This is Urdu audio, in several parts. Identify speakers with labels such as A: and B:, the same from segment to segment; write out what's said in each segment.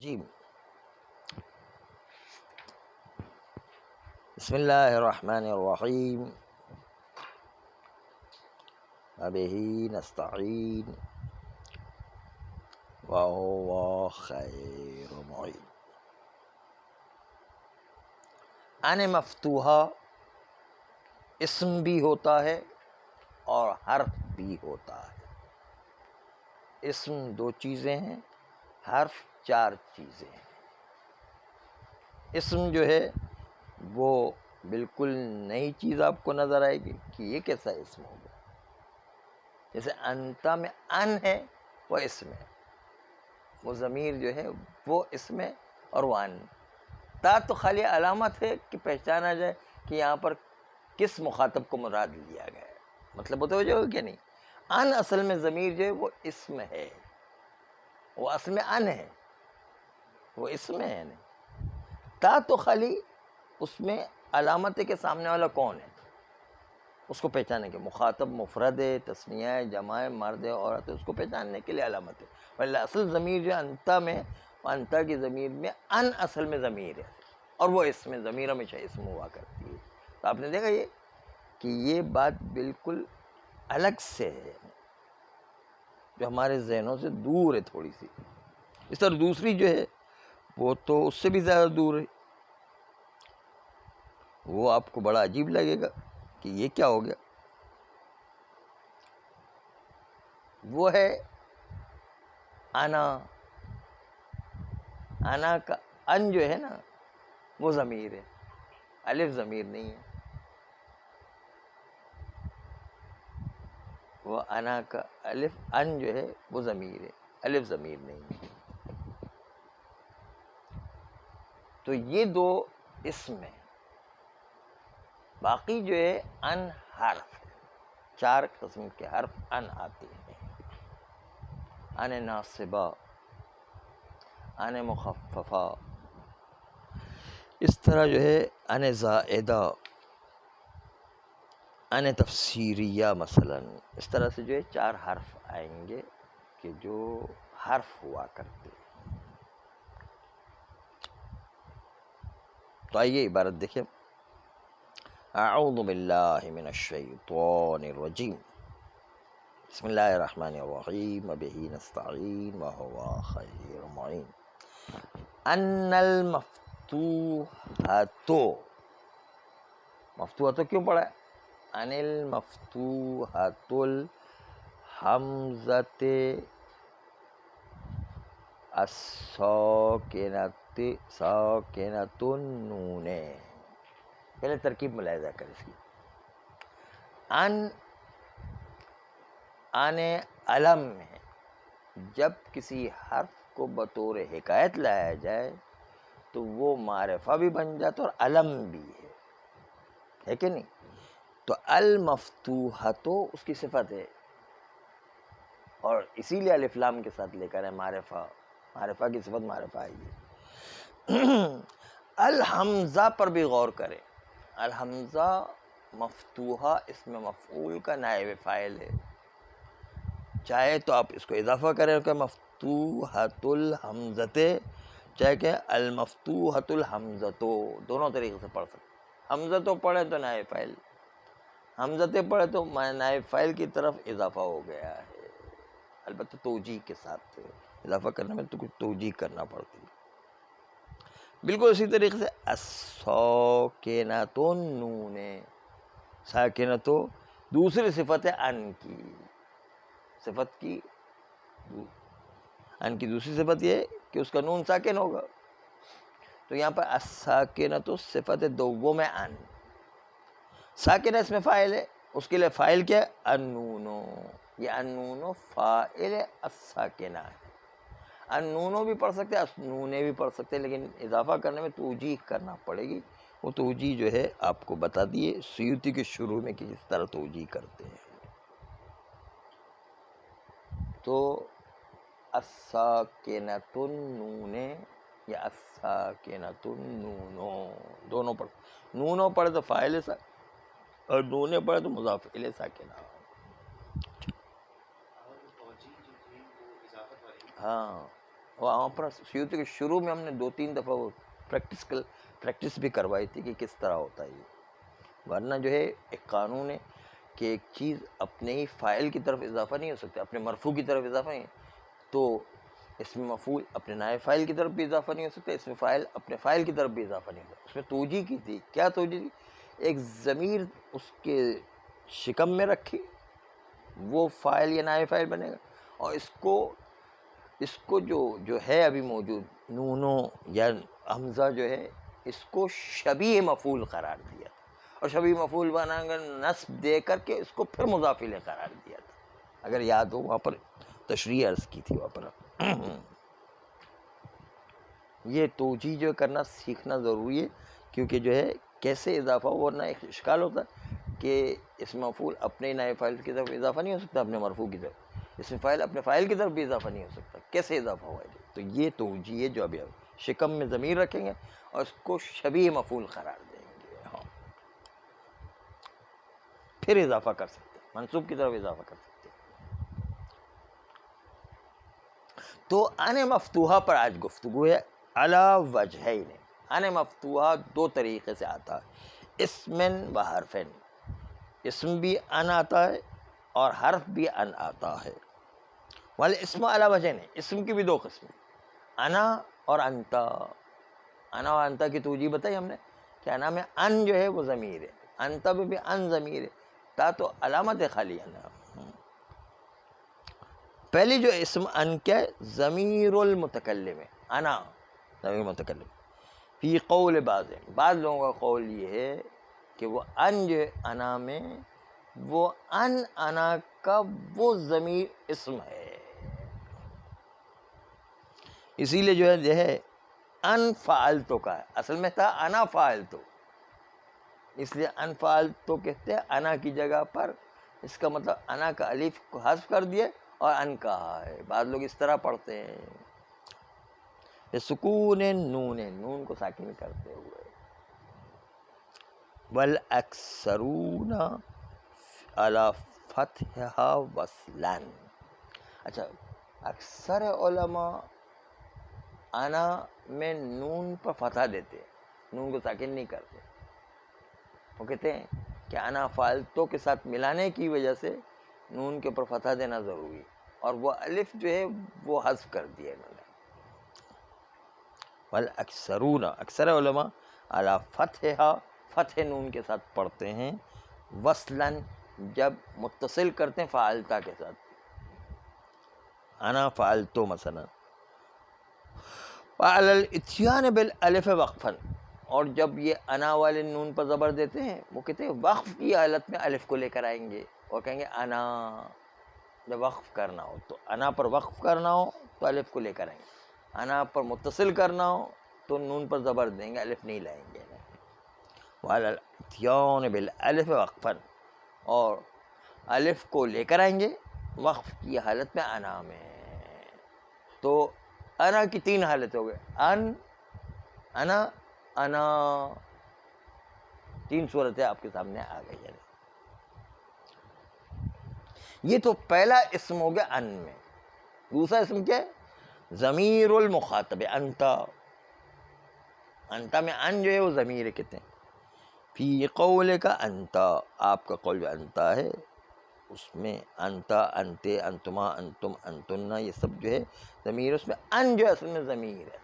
A: جی بسم اللہ الرحمن الرحیم وبہ نستعین وهو خیر معین۔ ان مفتوحہ اسم بھی ہوتا ہے اور حرف بھی ہوتا ہے۔ اسم دو چیزیں ہیں، حرف چار چیزیں ہیں۔ اسم جو ہے وہ بالکل نئی چیز آپ کو نظر آئے گی کہ یہ کیسا اسم ہوگا۔ جیسے انتا میں ان ہے وہ اسم ہے، وہ ضمیر جو ہے وہ اسم ہے اور وہ ان۔ تا تو خالی علامت ہے کہ پہچانا جائے کہ یہاں پر کس مخاطب کو مراد لیا گیا ہے۔ مطلب متوجہ ہو کہ نہیں؟ ان اصل میں ضمیر جو ہے وہ اسم ہے، وہ اصل میں ان ہے، وہ اسم ہے نہیں۔ تا تو خالی اس میں علامت ہے کہ سامنے والا کون ہے، اس کو پہچاننے کے، مخاطب مفرد ہے، تثنیہ ہے، جمع ہے، مرد ہے، عورت ہے، اس کو پہچاننے کے لیے علامت ہے۔ ولی اصل ضمیر جو انتا میں، انتا کی ضمیر میں ان اصل میں ضمیر ہے اور وہ اسم ہے، ضمیر ہمیشہ اسم ہوا کرتی ہے۔ تو آپ نے دیکھا یہ کہ یہ بات بالکل الگ سے ہے جو ہمارے ذہنوں سے دور ہے تھوڑی سی۔ اس طرح دوسری جو ہے وہ تو اس سے بھی زیادہ دور ہے، وہ آپ کو بڑا عجیب لگے گا کہ یہ کیا ہو گیا۔ وہ ہے انا۔ انا کا ان جو ہے نا وہ ضمیر ہے، الف ضمیر نہیں ہے۔ وہ انا کا الف ان جو ہے وہ ضمیر ہے، الف ضمیر نہیں ہے۔ تو یہ دو اسم ہیں، باقی جو ہے ان حرف ہے۔ چار قسم کے حرف ان آتے ہیں، ان ناصبہ، ان مخففہ، اس طرح جو ہے ان زائدہ، ان تفسیریہ مثلا، اس طرح سے جو ہے چار حرف آئیں گے کہ جو حرف ہوا کرتے ہیں۔ تو آئیے عبارت دیکھیں۔ اعوذ باللہ من الشیطان الرجیم، بسم اللہ الرحمن الرحیم وبہ نستعین وہو خیر معین۔ ان المفتوحۃ، مفتوحۃ کیوں پڑھا ہے؟ ان المفتوحۃ الحمزۃ الساکنۃ ساکنۃ النون۔ پہلے ترکیب ملاحظہ کر اس کی۔ ان علم ہے، جب کسی حرف کو بطور حکایت لایا جائے تو وہ معرفہ بھی بن جاتا اور علم بھی ہے کہ نہیں؟ تو المفتوحۃ اس کی صفت ہے اور اسی لیے الف لام کے ساتھ لے کر ہے معرفہ، معرفہ کی صفت معرفہ آئی ہے۔ الحمزہ پر بھی غور کریں۔ الحمزہ مفتوحہ اسم مفعول کا نائب فاعل ہے، چاہے تو آپ اس کو اضافہ کریں کہ مفتوحۃ الحمزۃ، چاہے کہ المفتوحۃ الحمزۃ، دونوں طریقے سے پڑھ سکتے۔ حمزہ تو پڑھے تو نائب فاعل، حمزتے پڑھے تو نائب فاعل کی طرف اضافہ ہو گیا ہے، البتہ توجیہ کے ساتھ اضافہ کرنے میں تو کچھ توجیہ کرنا پڑتی ہے۔ بالکل اسی طریقے سے الساکنۃ النون، ساکنۃ دوسری صفت ہے ان کی، صفت کی ان کی دوسری صفت یہ ہے کہ اس کا نون ساکن ہوگا۔ تو یہاں پر الساکنۃ صفت دوم ان، ساکن اس میں فاعل ہے، اس کے لیے فاعل کیا ہے؟ النون، یہ النون فاعل الساکنہ ہے۔ النون بھی پڑھ سکتے ہیں، النونے بھی پڑھ سکتے ہیں، لیکن اضافہ کرنے میں توجیہ کرنا پڑے گی۔ وہ توجیہ جو ہے آپ کو بتا دیے سیوطی کے شروع میں کہ اس طرح توجیہ کرتے ہیں۔ تو الساکنۃ النون یا الساکنۃ النون دونوں پڑھ، نونوں پڑھے تو فاعل اور نونے پڑھے تو مضاف الیہ ساکنہ۔ ہاں وہاں پر سیوطی کے شروع میں ہم نے 2-3 دفعہ وہ پریکٹس بھی کروائی تھی کہ کس طرح ہوتا ہے یہ. ورنہ جو ہے ایک قانون ہے کہ ایک چیز اپنے ہی فاعل کی طرف اضافہ نہیں ہو سکتا، اپنے مرفوع کی طرف اضافہ نہیں، تو اس میں مفعول اپنے نائب فاعل کی طرف بھی اضافہ نہیں ہو سکتا، اس میں فاعل اپنے فاعل کی طرف بھی اضافہ نہیں ہو سکتا. اس میں توجیہ کی تھی. کیا توجیہ تھی؟ ایک ضمیر اس کے شکم میں رکھی، وہ فاعل یا نائب فاعل بنے گا، اور اس کو جو ہے ابھی موجود نونو یا حمزہ جو ہے اس کو شبیہ مفعول قرار دیا تھا، اور شبیہ مفعول بنا کر نصب دے کر کے اس کو پھر مضاف الیہ قرار دیا تھا. اگر یاد ہو وہاں پر تشریح عرض کی تھی وہاں پر. یہ توجیہ جو کرنا سیکھنا ضروری ہے، کیونکہ جو ہے کیسے اضافہ ہو، ورنہ ایک اشکال ہوتا ہے کہ اس میں مفعول اپنے نائب فاعل کی طرف اضافہ نہیں ہو سکتا، اپنے مرفوع کی طرف، اس میں فاعل اپنے فاعل کی طرف بھی اضافہ نہیں ہو سکتا. کیسے اضافہ ہوا ہے؟ تو یہ توجیہ ہے جو ابھی شکم میں ضمیر رکھیں گے اور اس کو شبیہ مفعول قرار دیں گے. ہاں، پھر اضافہ کر سکتے ہیں، منصوب کی طرف اضافہ کر سکتے ہیں. تو ان مفتوحہ پر آج گفتگو ہے. علی وجہین، ان مفتوحہ 2 طریقے سے آتا ہے، اسمن و حرفن. اسم بھی ان آتا ہے اور حرف بھی ان آتا ہے. والاسم علی وجہین، اسم کی بھی 2 قسمیں، انا اور انتا. انا اور انتا کی توجیہ بتائی ہم نے کہ انا میں ان جو ہے وہ ضمیر ہے، انتا میں بھی ان ضمیر ہے، تا تو علامت خالی انا. پہلی جو اسم ان کیا ہے؟ ضمیر المتکلم ہے. انا ضمیر متکلم. فی قول بعض لوگوں کا قول یہ ہے کہ وہ ان جو ہے انا میں، وہ ان انا کا وہ ضمیر اسم ہے، اسی لیے جو ہے ان فعلتو کا ہے. اصل میں تھا انا فعلتو، اس لیے ان فعلتو کہتے ہیں انا کی جگہ پر. اس کا مطلب انا کا الف کو حذف کر دیا اور ان کہا ہے. بعض لوگ اس طرح پڑھتے ہیں، سکون نون کو ساکن کرتے ہوئے. والاکثرون علی فتحھا وصلا. اچھا، اکثر علماء انا میں نون پر فتح دیتے، نون کو ساکن نہیں کرتے. وہ کہتے ہیں کہ انا فالتو کے ساتھ ملانے کی وجہ سے نون کے اوپر فتح دینا ضروری، اور وہ الف جو ہے وہ حذف کر دیا انہوں نے. والاکثرون، اکثر علماء علی فتحھا، فتح نون کے ساتھ پڑھتے ہیں، وصلاً جب متصل کرتے ہیں فعلتا کے ساتھ. انا فعلتو مثلا. وعلی الاتیان بالالف وقفا، اور جب یہ انا والے نون پر زبر دیتے ہیں وہ کہتے ہیں وقف کی حالت میں الف کو لے کر آئیں گے اور کہیں گے انا. جب وقف کرنا ہو تو انا پر وقف کرنا ہو تو الف کو لے کر آئیں گے، انا پر متصل کرنا ہو تو نون پر زبر دیں گے، الف نہیں لائیں گے. وعلی الاتیان بالالف وقفا، اور الف کو لے کر آئیں گے وقف کی حالت میں انا میں. تو انا کی 3 حالت ہو گئے، ان، انا، انا. 3 صورتیں آپ کے سامنے آ گئی ہیں. یہ تو پہلا اسم ہو گیا ان میں. دوسرا اسم کیا ہے؟ ضمیر المخاطب، انتا. انتا میں ان جو ہے وہ ضمیر کہتے ہیں. فی قول کا انتا، آپ کا قول جو انتا ہے اس میں انتا، انتے، انتما، انتم، انتنا، یہ سب جو ہے ضمیر، اس میں ان جو ہے اصل میں ضمیر ہے.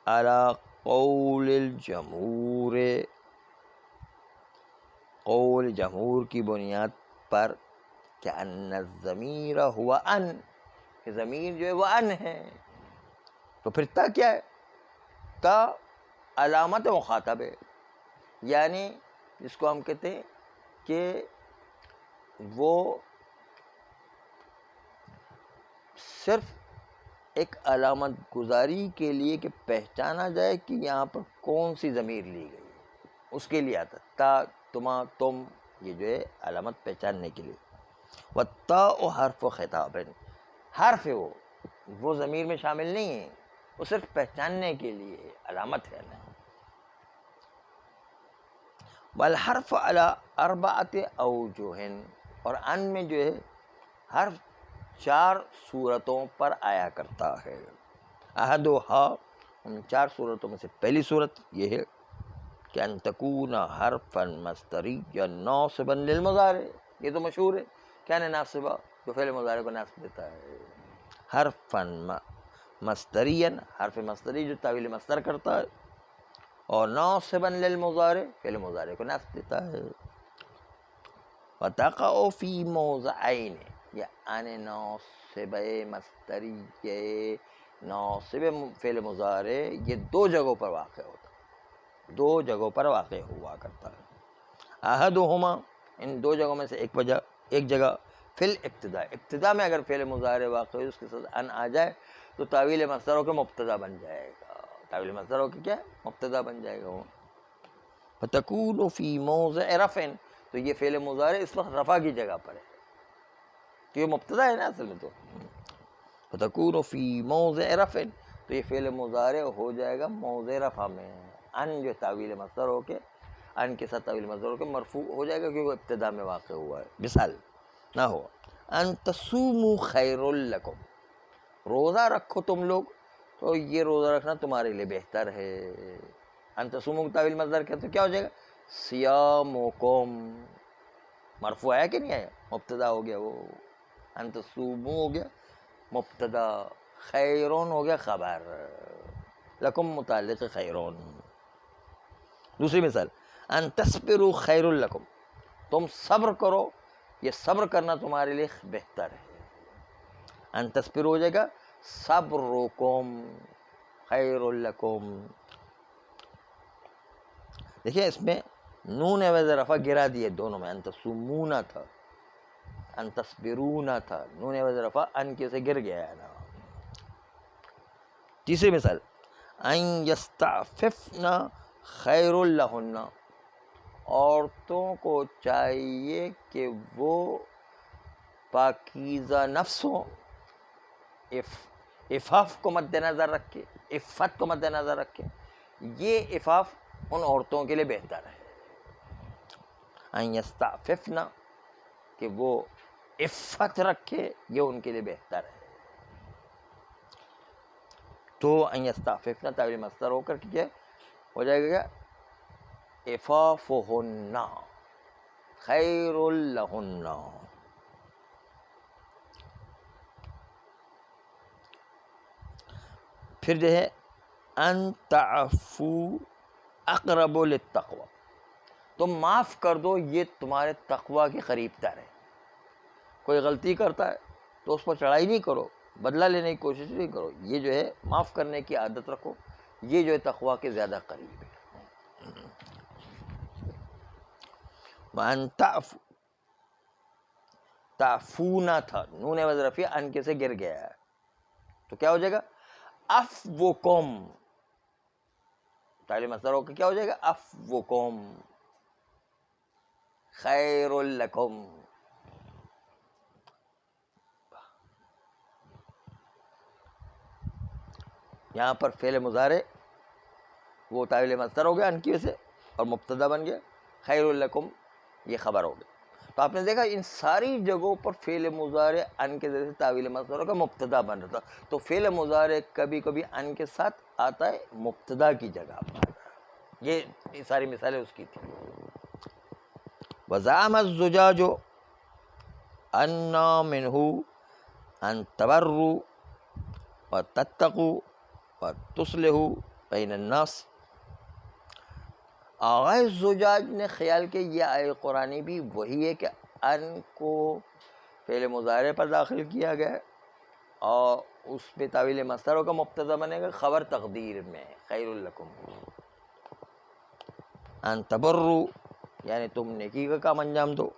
A: علی قول الجمہور، قول جمہور کی بنیاد پر کہ ان الضمیر ہوا ان، کہ ضمیر جو ہے وہ ان ہے. تو پھر تا کیا ہے؟ تا علامت مخاطب ہے، یعنی جس کو ہم کہتے ہیں کہ وہ صرف ایک علامت گزاری کے لیے کہ پہچانا جائے کہ یہاں پر کون سی ضمیر لی گئی ہے، اس کے لیے آتا تا، تما، تم، یہ جو ہے علامت پہچاننے کے لیے. والتاء حرف خطاب، حرف ہے وہ ضمیر میں شامل نہیں ہے، وہ صرف پہچاننے کے لیے علامت ہے نا. والحرف علی 4 اوجہ، اور ان میں جو ہے حرف 4 صورتوں پر آیا کرتا ہے. احدھا، ان 4 صورتوں میں سے پہلی صورت یہ ہے کہ ان تکون حرفا مصدریا ناصبا للمضارع. یہ تو مشہور ہے، کیا ناصبہ، جو فعل مضارع کو ناصب دیتا ہے. حرفا مصدریا، حرف مصدری جو تاویل مصدر کرتا ہے، اور ناصبا للمضارع، فعل مضارع کو ناصب دیتا ہے. وتقع فی موضعین، یہ ان ناصب مصدری، ناصب فعل مضارع یہ 2 جگہوں پر واقع ہوتا ہے، 2 جگہوں پر واقع ہوا کرتا ہے. احدہما، ان 2 جگہوں میں سے ایک جگہ فی الابتداء، ابتدا میں اگر فعل مضارع واقع ہو اس کے ساتھ ان آ جائے تو تاویل مصدر ہو کے مبتدا بن جائے گا. تاویل مصدر ہو کے کیا مبتدا بن جائے گا. وہ فتکون فی موضع رفع، تو یہ فعل مضارع اس وقت رفع کی جگہ پر ہے، تو یہ مبتدا ہے نا اصل میں. تو فتکون فی موضع رفع، تو یہ فعل مضارع ہو جائے گا موضع رفع میں. ان جو تاویل مصدر ہو کے، ان کے ساتھ تاویل مصدر ہو کے مرفوع ہو جائے گا کیونکہ وہ ابتدا میں واقع ہوا ہے. مثال نہ ہو ان تصوموا خیر لکم، روزہ رکھو تم لوگ تو یہ روزہ رکھنا تمہارے لیے بہتر ہے. ان تصوموا تاویل مصدر کیا، تو کیا ہو جائے گا صیامکم، مرفوع آیا کہ نہیں آیا، مبتدا ہو گیا. وہ ان تصوموا ہو گیا مبتدا، خیرون ہو گیا خبر، لکم متعلق خیرون. دوسری مثال ان تصبروا خیر لکم، تم صبر کرو، یہ صبر کرنا تمہارے لیے بہتر ہے. ان تصبروا ہو جائے گا صبرکم خیر لکم. دیکھیے اس میں نون عوض رفع گرا دیے دونوں میں، ان تصومون تھا، ان تصبرون تھا، نون عوض رفع ان کے سے گر گیا ہے نا. تیسری مثال ان یستعففن خیر لہن، عورتوں کو چاہیے کہ وہ پاکیزہ نفس ہوں، عفاف کو مد نظر رکھے، عفت کو مد نظر رکھے، یہ عفاف ان عورتوں کے لیے بہتر ہے. ان یستعففن، کہ وہ عفت رکھے، یہ ان کے لیے بہتر ہے. تو ان یستعففن تاویل مصدر ہو کر کے ہو جائے گا عفافہن خیر لہن. پھر جو ہے ان تعفو اقرب للتقوی، تم معاف کر دو یہ تمہارے تقوی کے قریب تر ہے. کوئی غلطی کرتا ہے تو اس پر چڑھائی نہیں کرو، بدلہ لینے کی کوشش نہیں کرو، یہ جو ہے معاف کرنے کی عادت رکھو، یہ جو ہے تقوی کے زیادہ قریب ہے. وَأَن تعفونا تھا، نون عوض رفع ان کے سے گر گیا ہے، تو کیا ہو جائے گا افوکم، تاویل مصدر ہو کے کیا ہو جائے گا افوکم خیر لکم. یہاں پر فعل مضارع وہ تاویل مصدر ہو گیا ان کی وجہ سے اور مبتدا بن گیا، خیر لکم یہ خبر ہو گیا. تو آپ نے دیکھا ان ساری جگہوں پر فعل مضارع ان کے ذریعے سے تاویل مصدر کا مبتدا بن رہا تھا. تو فعل مضارع کبھی کبھی ان کے ساتھ آتا ہے مبتدا کی جگہ پر. یہ ساری مثالیں اس کی تھی. وزعم الزجاج ان منہ ان تبروا وتتقوا وتصلحوا بین الناس. آغاز زجاج نے خیال کہ یہ آیہ قرآنی بھی وہی ہے کہ ان کو فعل مضارع پر داخل کیا گیا اور اس میں تاویل مصدر کا مبتدا بنے گا خبر تقدیر میں خیر لکم. ان تبروا یعنی تم نیکی کا کام انجام دو،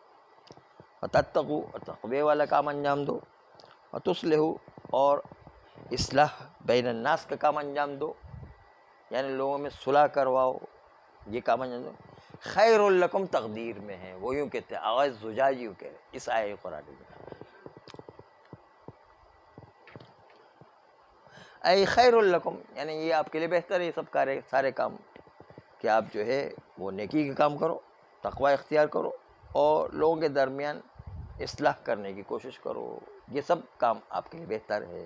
A: وتتقوا اور تقوی والا کام انجام دو، وتصلحوا اور اصلاح بین الناس کا کام انجام دو، یعنی لوگوں میں صلح کرواؤ، یہ کام انجام دو. خیر لکم تقدیر میں ہے، وہ یوں کہتے ہیں آغاز زجاج یوں کہہ رہے اس آیہ قرآن میں. اے خیر لکم یعنی یہ آپ کے لیے بہتر ہے، یہ سب سارے کام کہ آپ جو ہے وہ نیکی کا کام کرو، تقوی اختیار کرو اور لوگوں کے درمیان اصلاح کرنے کی کوشش کرو. یہ سب کام آپ کے لیے بہتر ہے.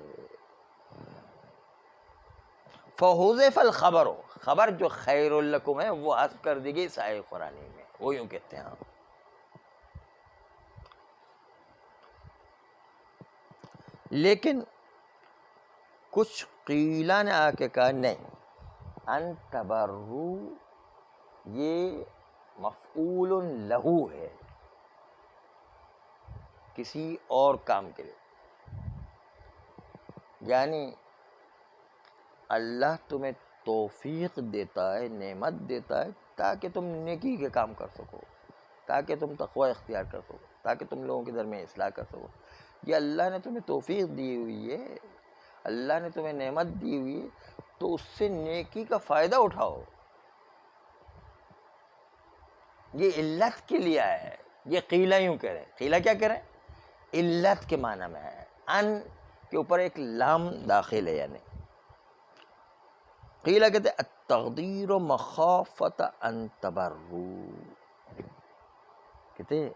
A: فحذف الخبر، خبر جو خیر لکم ہے وہ حذف کر دی گئی اس آیت قرآنی میں. وہ یوں کہتے ہیں. لیکن کچھ قیلہ نے آ کے کہا نہیں، ان تبرو یہ مفعول لہو ہے کسی اور کام کے لیے. یعنی اللہ تمہیں توفیق دیتا ہے، نعمت دیتا ہے تاکہ تم نیکی کے کام کر سکو، تاکہ تم تقوی اختیار کر سکو، تاکہ تم لوگوں کے درمیان اصلاح کر سکو. یہ اللہ نے تمہیں توفیق دی ہوئی ہے، اللہ نے تمہیں نعمت دی ہوئی ہے، تو اس سے نیکی کا فائدہ اٹھاؤ. یہ علت کے لیے ہے. یہ قیلہ یوں کہہ رہے ہیں. قیلہ کیا کہہ رہے ہیں؟ علت کے معنی میں ہے. ان کے اوپر ایک لام داخل ہے. یعنی قیلہ کہتے ہیں التقدیر مخافت ان تبرو، کہتے ہیں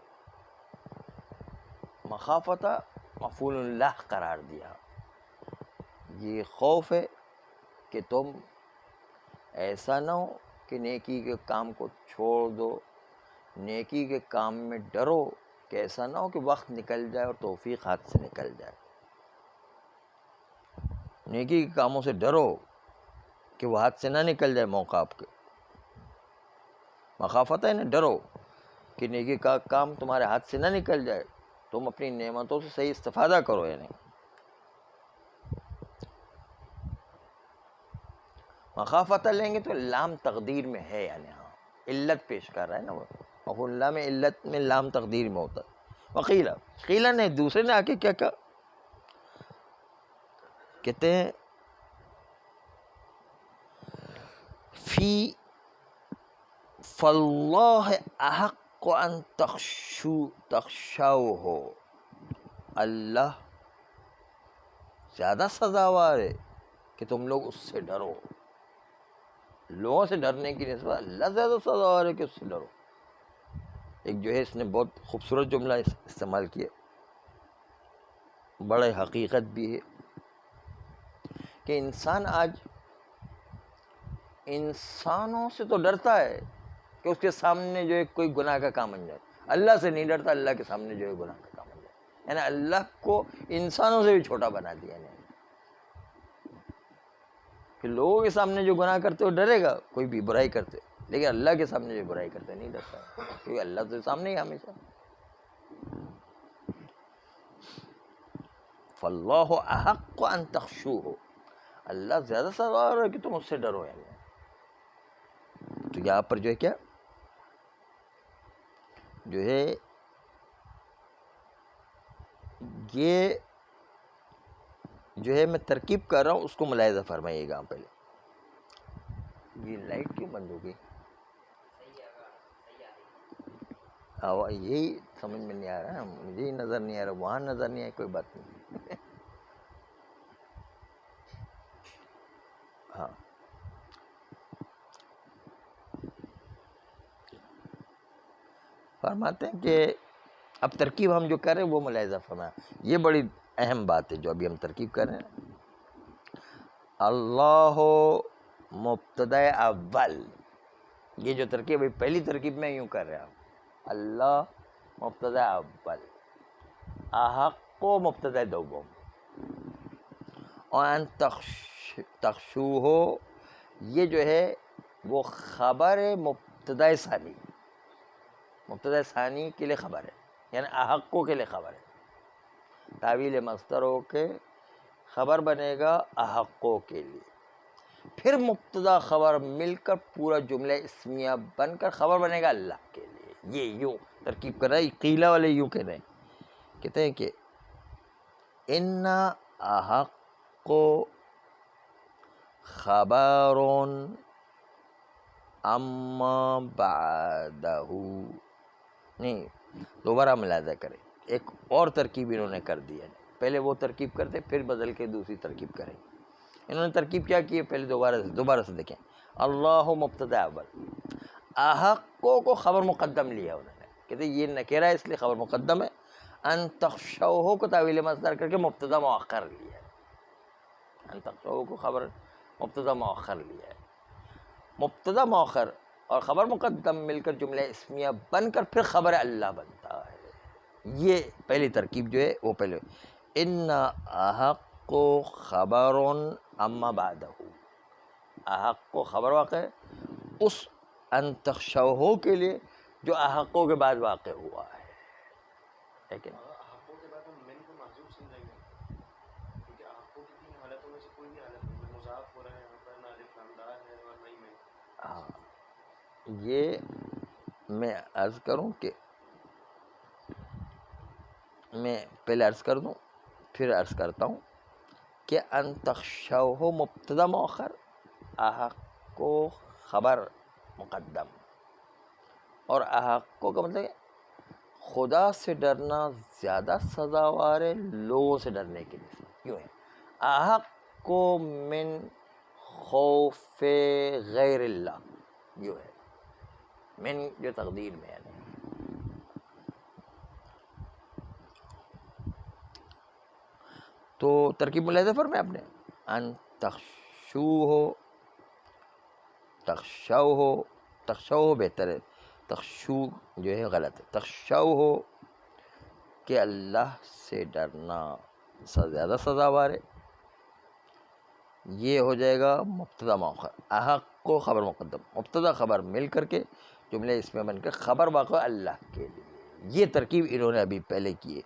A: مخافت مفعول اللہ قرار دیا. یہ خوف ہے کہ تم ایسا نہ ہو کہ نیکی کے کام کو چھوڑ دو، نیکی کے کام میں ڈرو کہ ایسا نہ ہو کہ وقت نکل جائے اور توفیق ہاتھ سے نکل جائے. نیکی کے کاموں سے ڈرو کہ وہ ہاتھ سے نہ نکل جائے موقع آپ کے. مخافت ہے نا، ڈرو کہ نیکی کا کام تمہارے ہاتھ سے نہ نکل جائے، تم اپنی نعمتوں سے صحیح استفادہ کرو. یعنی مخافت لیں گے تو لام تقدیر میں ہے. یعنی ہاں علت پیش کر رہا ہے نا، وہ مفعول اللہ میں علت میں لام تقدیر میں ہوتا ہے. وقیلہ، قیلہ نے دوسرے نے آ کے کیا کہا، کہتے ہیں فی فاللہ احق ان تخشوہ، اللہ زیادہ سزاوار ہے کہ تم لوگ اس سے ڈرو. لوگوں سے ڈرنے کی نسبت اللہ زیادہ سزاوار ہے کہ اس سے ڈرو. ایک جو ہے اس نے بہت خوبصورت جملہ استعمال کیا، بڑے حقیقت بھی ہے، کہ انسان آج انسانوں سے تو ڈرتا ہے کہ اس کے سامنے جو ہے کوئی گناہ کا کام بن جائے. اللہ سے نہیں ڈرتا اللہ کے سامنے جو ہے گناہ کا کام بن جائے. یعنی اللہ کو انسانوں سے بھی چھوٹا بنا دیا. یعنی کہ لوگوں کے سامنے جو گناہ کرتے وہ ڈرے گا، کوئی بھی برائی کرتے، لیکن اللہ کے سامنے جو برائی کرتے نہیں ڈرتا، کیونکہ اللہ تو سامنے ہی ہمیشہ. فاللہ احق ان تخشوہ، اللہ زیادہ سزاوار ہے کہ تم اس سے ڈرو. یعنی تو یہاں پر جو ہے کیا، جو ہے یہ جو ہے میں ترکیب کر رہا ہوں اس کو ملاحظہ فرمائیے گا. پہلے یہ لائٹ کیوں بند ہو گئی؟ یہی سمجھ میں نہیں آ رہا، مجھے ہی نظر نہیں آ رہا، وہاں نظر نہیں آئی. کوئی بات نہیں. ہاں فرماتے ہیں کہ اب ترکیب ہم جو کر رہے ہیں وہ ملاحظہ فرمایا. یہ بڑی اہم بات ہے جو ابھی ہم ترکیب کر رہے ہیں. اللہ مبتدا اول، یہ جو ترکیب پہلی ترکیب میں یوں کر رہا ہوں. اللہ مبتدا اول، احق مبتدا دوم، اور ان تخشوہ یہ جو ہے وہ خبر مبتدا ثانی، مبتدا ثانی کے لیے خبر ہے. یعنی احقوں کے لیے خبر ہے. تعویل مصدر ہو کے خبر بنے گا احقوں کے لیے، پھر مبتدا خبر مل کر پورا جملہ اسمیہ بن کر خبر بنے گا اللہ کے لیے. یہ یوں ترکیب کر رہا ہے. قیلہ والے یوں کہہ رہے ہیں، کہتے ہیں کہ ان احق خبر اما بعدہ، نہیں دوبارہ ملاحظہ کریں، ایک اور ترکیب انہوں نے کر دی ہے. پہلے وہ ترکیب کرتے پھر بدل کے دوسری ترکیب کریں. انہوں نے ترکیب کیا کی ہے پہلے دوبارہ سے دیکھیں. اللہ مبتدا اول، احقوں کو خبر مقدم لیا انہوں نے، کہتے یہ نکرہ ہے اس لیے خبر مقدم ہے. ان تخشوہ کو تعویل مصدر کر کے مبتدا مؤخر لیا ہے، ان تخشوہ کو خبر مبتدا مؤخر لیا ہے. مبتدا مؤخر اور خبر مقدم مل کر جملہ اسمیہ بن کر پھر خبر اللہ بنتا ہے. یہ پہلی ترکیب جو ہے وہ پہلے ان احق خبر اما بعدہ، احق خبر واقع ہے اس ان تخشوہ کے لیے جو احقوں کے بعد واقع ہوا ہے. لیکن
B: احقوں کے بعد ہم من کو محذوف سمجھیں گے کیونکہ احقوں کی تین حالتوں میں سے کوئی بھی حالت نہیں، نہ مضاف ہو رہا ہے یہاں پر، نہ الف لام دال ہے اور نہ ہی من.
A: ہاں یہ میں عرض کروں کہ میں پہلے عرض کر دوں پھر عرض کرتا ہوں کہ ان تخشوہ مبتدا مؤخر، احق کو خبر مقدم، اور احق کو کا مطلب ہے خدا سے ڈرنا زیادہ سزاوار ہے لوگوں سے ڈرنے کے لیے. کیوں ہے احق کو من خوف غیر اللہ، جو ہے من جو تقدیر میں ہے. تو ترکیب ملاحظہ فرمایا آپ نے، ان تخشوہ بہتر ہے، تخشو جو ہے غلط ہے. تخشوہ کہ اللہ سے ڈرنا زیادہ سزاوار ہے، یہ ہو جائے گا مبتدا مؤخر. احق کو خبر مقدم، مبتدا خبر مل کر کے جملے اس میں بن کر خبر واقع اللہ کے لیے. یہ ترکیب انہوں نے ابھی پہلے کی ہے.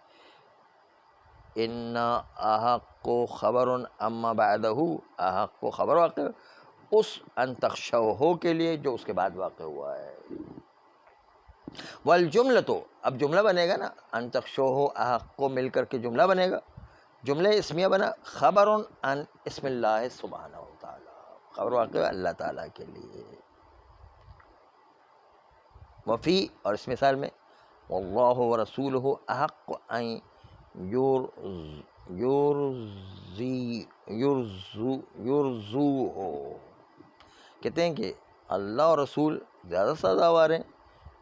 A: ان احق کو خبر اما بعدہ، احق کو خبر واقع اس ان تخشوہ کے لیے جو اس کے بعد واقع ہوا ہے. والجملۃ، اب جملہ بنے گا نا، ان تخشوہ احق کو مل کر کے جملہ بنے گا، جملہ اسمیہ بنا خبر عن اسم اللہ سبحانہ و تعالی، خبر واقع اللہ تعالیٰ کے لیے. وفی، اور اس مثال میں واللہ ورسولہ احق ان یرضوہ، کہتے ہیں کہ اللہ اور رسول زیادہ سزاوار ہیں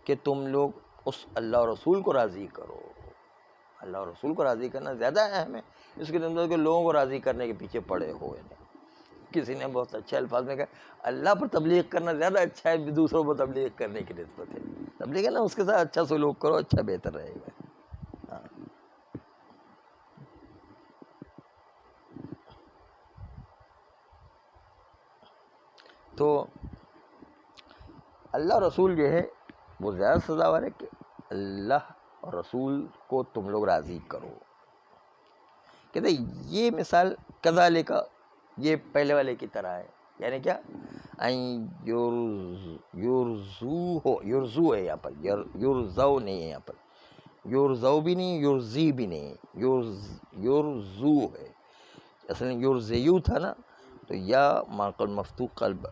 A: کہ تم لوگ اس اللہ اور رسول کو راضی کرو. اللہ اور رسول کو راضی کرنا زیادہ اہم ہے اس کے اندر کہ لوگوں کو راضی کرنے کے پیچھے پڑے ہوئے ہیں. کسی نے بہت اچھے الفاظ میں کہا اللہ پر تبلیغ کرنا زیادہ اچھا ہے دوسروں پر تبلیغ کرنے کی نسبت ہے. تبلیغ ہے نا، اس کے ساتھ اچھا سلوک کرو، اچھا بہتر رہے گا. ہاں. تو اللہ رسول جو ہے وہ زیادہ سزاوار ہے کہ اللہ اور رسول کو تم لوگ راضی کرو. کہتے یہ مثال کذالک، یہ پہلے والے کی طرح ہے. یعنی کیا، یرزو ہے یہاں پر، یرزو نہیں ہے یہاں پر، یرزو بھی نہیں یرزی بھی نہیں، یرزو ہے. اصل میں یرزیو تھا نا، تو یا ماقل مفتوح قلب،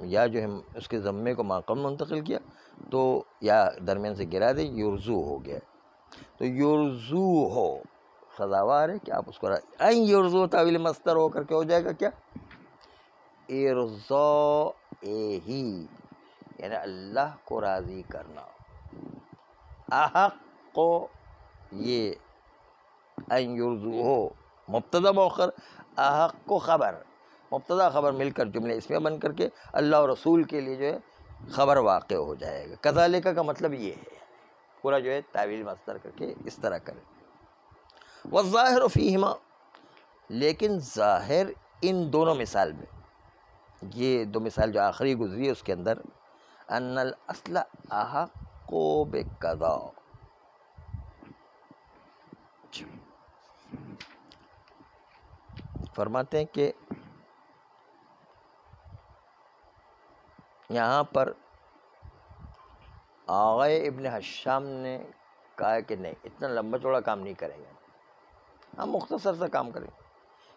A: یا جو ہے اس کے ضمے کو ماقل منتقل کیا تو یا درمیان سے گرا دے، یرزو ہو گیا. تو یرزو ہو سزاوار ہے کہ آپ اس کو این یرزو تعویل مصدر ہو کر کے ہو جائے گا کیا، ارضا ہی، یعنی اللہ کو راضی کرنا. احق کو یہ این یرزو ہو مبتدا مؤخر، احق کو خبر، مبتدا خبر مل کر جملے اس میں بن کر کے اللہ اور رسول کے لیے جو ہے خبر واقع ہو جائے گا. کذالک کا مطلب یہ ہے، پورا جو ہے تعویل مصدر کر کے اس طرح کرے. والظاہر فیہما، لیکن ظاہر ان دونوں مثال میں، یہ دو مثال جو آخری گزری ہے اس کے اندر، ان الاصل احق بکذا، فرماتے ہیں کہ یہاں پر آغا ابن حشام نے کہا کہ نہیں، اتنا لمبا چوڑا کام نہیں کریں گے، ہم مختصر سا کام کریں.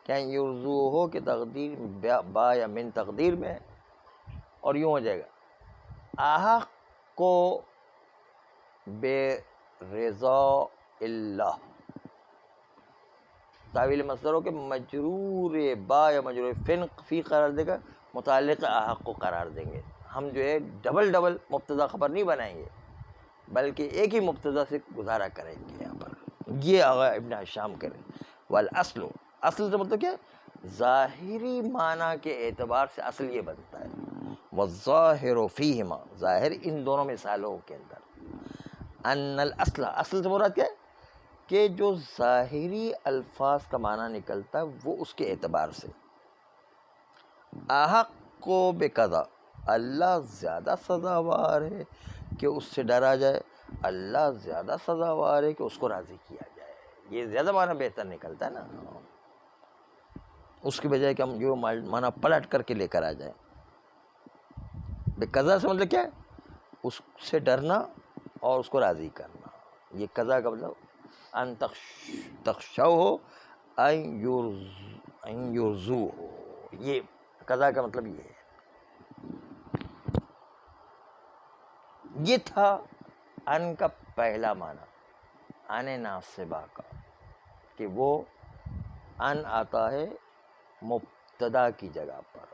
A: کیا یرزو ہو کہ تقدیر با یا من تقدیر میں ہے، اور یوں ہو جائے گا احق کو بے رضا اللہ، تعویل مصدر ہو کہ مجرور با یا مجرور فی قرار دے گا، متعلق احق کو قرار دیں گے. ہم جو ہے ڈبل مبتدا خبر نہیں بنائیں گے، بلکہ ایک ہی مبتدا سے گزارا کریں گے یہاں پر. یہ آغا ابن ہشام کرے. والاصل، اصل سے مطلب کیا؟ ظاہری معنی کے اعتبار سے اصل یہ بنتا ہے. والظاہر فیہما، ظاہر ان دونوں مثالوں کے اندر. ان الاصل، اصل سے مراد کیا ہے؟ کہ جو ظاہری الفاظ کا معنی نکلتا ہے وہ اس کے اعتبار سے. احق بقضا، اللہ زیادہ سزاوار ہے کہ اس سے ڈرا جائے، اللہ زیادہ سزاوار ہے کہ اس کو راضی کیا جائے. یہ زیادہ معنی بہتر نکلتا ہے نا، اس کی بجائے کہ ہم جو معنی پلٹ کر کے لے کر آ جائیں. بقضا سے مطلب کیا ہے؟ اس سے ڈرنا اور اس کو راضی کرنا. یہ قضا کا مطلب ان تخشو ہو، ان یرزو ہو. یہ قضا کا مطلب یہ ہے. یہ تھا ان کا پہلا معنی، ان ناصبہ کا، کہ وہ ان آتا ہے مبتدا کی جگہ پر.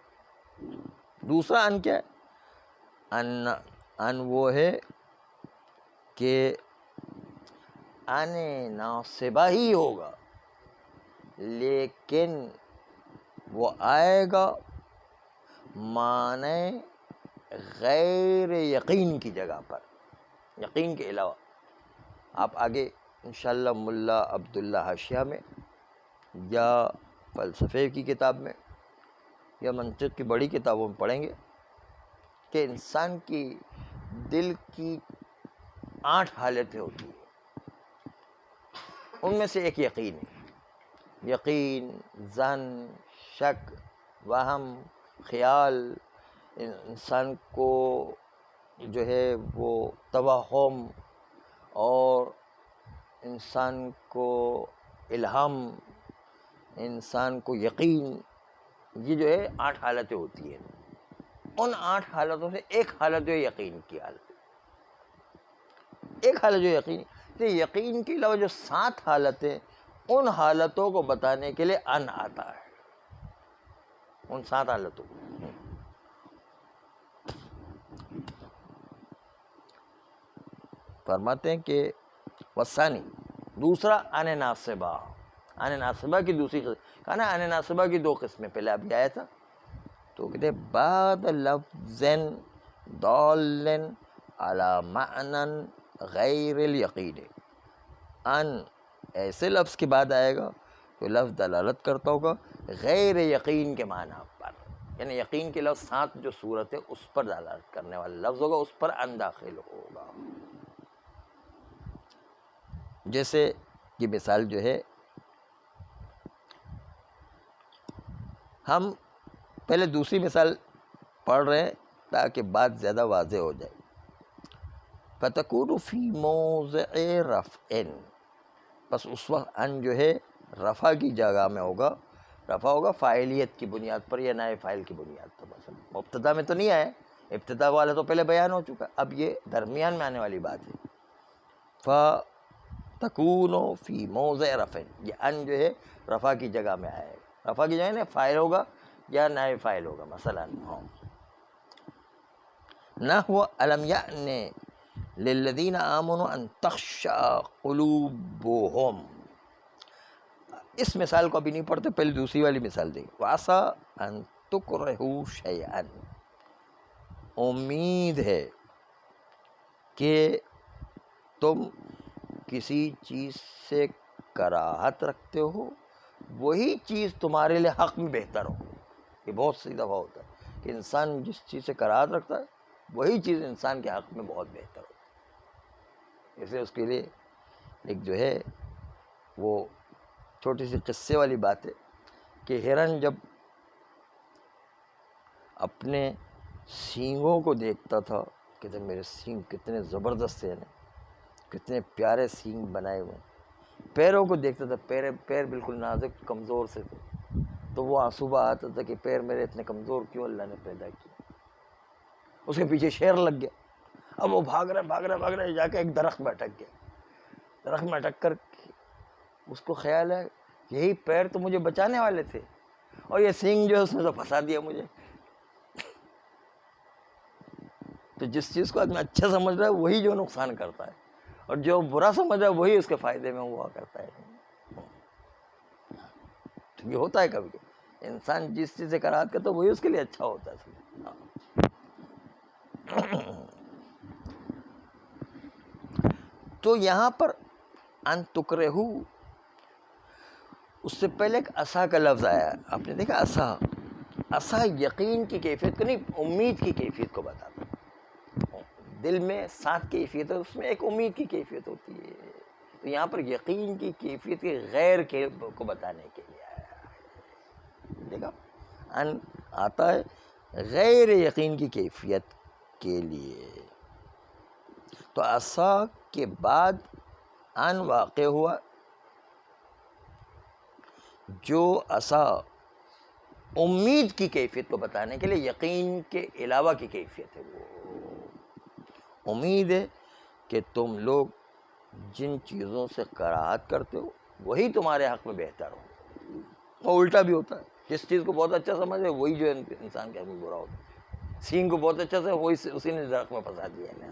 A: دوسرا ان کیا ہے؟ ان وہ ہے کہ ان ناصبہ ہی ہوگا لیکن وہ آئے گا معنی غیر یقین کی جگہ پر، یقین کے علاوہ. آپ آگے انشاءاللہ ملا عبداللہ حاشیہ میں یا فلسفے کی کتاب میں یا منطق کی بڑی کتابوں میں پڑھیں گے کہ انسان کی دل کی 8 حالتیں ہوتی ہیں. ان میں سے ایک یقین ہے. یقین، ظن، شک، وہم، خیال. انسان کو جو ہے وہ توہم اور انسان کو الہام، انسان کو یقین، یہ جو ہے 8 حالتیں ہوتی ہیں. ان 8 حالتوں سے ایک حالت جو ہے یقین کی حالت، ایک حالت جو یقین. یقین کے علاوہ جو 7 حالتیں، ان حالتوں کو بتانے کے لیے ان آتا ہے. ان 7 حالتوں کو فرماتے ہیں کہ وثانی، دوسرا ان ناصبہ. ان ناصبہ کی دوسری قسم کہا نا، ان ناصبہ کی 2 قسمیں پہلے ابھی آیا تھا. تو کہتے ہیں بعد لفظ ضال علی معنی غیر الیقین. ان ایسے لفظ کے بعد آئے گا تو لفظ دلالت کرتا ہوگا غیر یقین کے معنی پر، یعنی یقین کے لفظ 7 جو صورت ہے اس پر دلالت کرنے والا لفظ ہوگا، اس پر ان داخل ہوگا. جیسے یہ مثال جو ہے، ہم پہلے دوسری مثال پڑھ رہے ہیں تاکہ بات زیادہ واضح ہو جائے. فَتَكُونُ فِي مَوْضِعِ رَفْعٍ، بس اس وقت ان جو ہے رفع کی جگہ میں ہوگا. رفع ہوگا فاعلیت کی بنیاد پر یا نائب فاعل کی بنیاد پر. مثلا مبتدا میں تو نہیں آیا، ابتدا والا تو پہلے بیان ہو چکا، اب یہ درمیان میں آنے والی بات ہے. فَتَكُونُ فِي مَوْضِعِ رَفْعٍ، یہ ان جو ہے رفع کی جگہ میں آئے گا. رفع کی جگہ نا فاعل ہوگا یا نائب فاعل ہوگا. مثلا نحو الم یأن للذین آمنوا ان تخشع قلوبهم. اس مثال کو ابھی نہیں پڑھتے، پہلے دوسری والی مثال دیں. وعسى ان تکرہوا شیئا، امید ہے کہ تم کسی چیز سے کراہت رکھتے ہو، وہی چیز تمہارے لیے حق میں بہتر ہو. یہ بہت سی دفعہ ہوتا ہے کہ انسان جس چیز سے کراہت رکھتا ہے وہی چیز انسان کے حق میں بہت بہتر ہو. اسے اس کے لیے ایک جو ہے وہ چھوٹی سی قصے والی بات ہے کہ ہرن جب اپنے سینگوں کو دیکھتا تھا، کہتے میرے سینگ کتنے زبردست ہیں، کتنے پیارے سینگ بنائے ہوئے. پیروں کو دیکھتا تھا، پیر بالکل نازک کمزور سے تھے، تو وہ آنسو آتا تھا کہ پیر میرے اتنے کمزور کیوں اللہ نے پیدا کیا. اس کے پیچھے شیر لگ گیا. اب وہ بھاگ رہا جا کے ایک درخت میں اٹک گیا. درخت میں اٹک کر اس کو خیال ہے یہی پیر تو مجھے بچانے والے تھے اور یہ سینگ جو ہے اس نے تو پھنسا دیا مجھے. تو جس چیز کو آدمی اچھا سمجھ رہا ہے وہی جو نقصان کرتا ہے. اور جو برا سمجھ رہا ہے وہی اس کے فائدے میں ہوا کرتا ہے. تو یہ ہوتا ہے کبھی کبھی انسان جس چیز سے قناعت کرتا ہے وہی اس کے لیے اچھا ہوتا ہے. تو یہاں پر ان تکرہو، اس سے پہلے ایک عصا کا لفظ آیا. آپ نے دیکھا عصا، عصا یقین کی کیفیت کو نہیں، امید کی کیفیت کو بتاتا. دل میں 7 کیفیت ہے، اس میں ایک امید کی کیفیت ہوتی ہے. تو یہاں پر یقین کی کیفیت کے غیر کو بتانے کے لیے آیا. دیکھا ان آتا ہے غیر یقین کی کیفیت کے لیے. تو عصا کے بعد ان واقع ہوا، جو عصا امید کی کیفیت کو بتانے کے لیے یقین کے علاوہ کی کیفیت ہے. وہ امید ہے کہ تم لوگ جن چیزوں سے قناعت کرتے ہو وہی تمہارے حق میں بہتر ہو. اور الٹا بھی ہوتا ہے، جس چیز کو بہت اچھا سمجھے وہی جو انسان کے حق میں برا ہوتا ہے. سینگ کو بہت اچھا سے وہی اسی نے درخت میں پھنسا دیا ہے.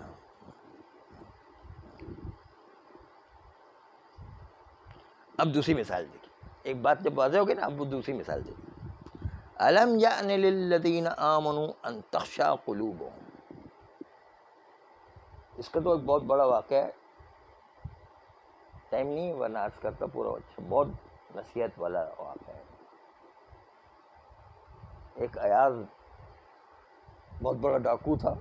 A: اب دوسری مثال دیکھیے، ایک بات جب واضح ہوگی نا، اب وہ دوسری مثال دیکھیے. الم یأن للذین آمنوا ان تخشع قلوبهم. اس کا تو ایک بہت بڑا واقعہ ہے، ٹائم نہیں ورنہ عرض کرتا پورا. بہت نصیحت والا واقعہ ہے. ایک ایاز بہت بڑا ڈاکو تھا،